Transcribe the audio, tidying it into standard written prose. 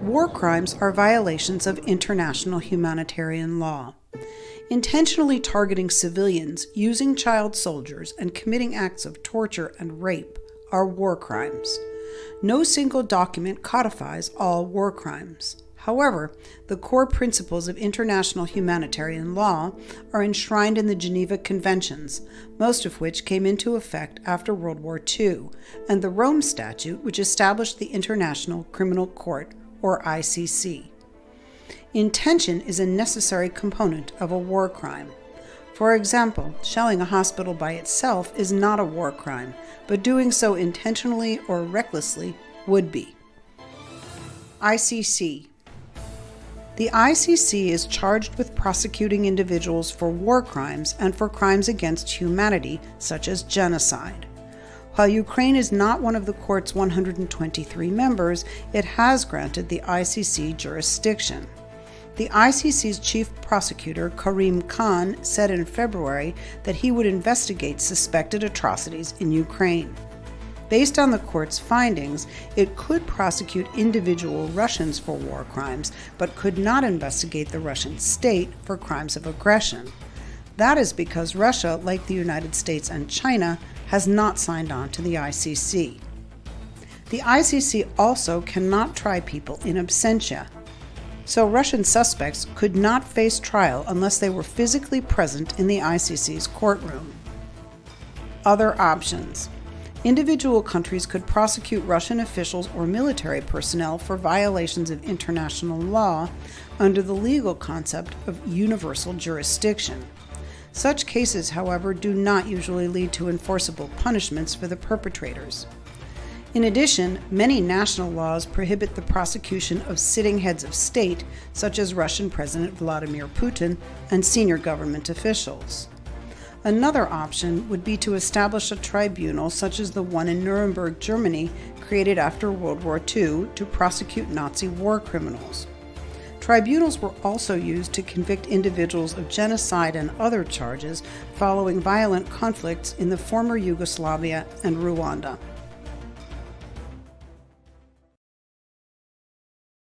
War crimes are violations of international humanitarian law. Intentionally targeting civilians, using child soldiers, and committing acts of torture and rape are war crimes. No single document codifies all war crimes. However, the core principles of international humanitarian law are enshrined in the Geneva Conventions, most of which came into effect after World War II, and the Rome Statute, which established the International Criminal Court, or ICC. Intention is a necessary component of a war crime. For example, shelling a hospital by itself is not a war crime, but doing so intentionally or recklessly would be. ICC. The ICC is charged with prosecuting individuals for war crimes and for crimes against humanity, such as genocide. While Ukraine is not one of the court's 123 members, it has granted the ICC jurisdiction. The ICC's chief prosecutor, Karim Khan, said in February that he would investigate suspected atrocities in Ukraine. Based on the court's findings, it could prosecute individual Russians for war crimes, but could not investigate the Russian state for crimes of aggression. That is because Russia, like the United States and China, has not signed on to the ICC. The ICC also cannot try people in absentia. So Russian suspects could not face trial unless they were physically present in the ICC's courtroom. Other options. Individual countries could prosecute Russian officials or military personnel for violations of international law under the legal concept of universal jurisdiction. Such cases, however, do not usually lead to enforceable punishments for the perpetrators. In addition, many national laws prohibit the prosecution of sitting heads of state, such as Russian President Vladimir Putin and senior government officials. Another option would be to establish a tribunal such as the one in Nuremberg, Germany, created after World War II to prosecute Nazi war criminals. Tribunals were also used to convict individuals of genocide and other charges following violent conflicts in the former Yugoslavia and Rwanda.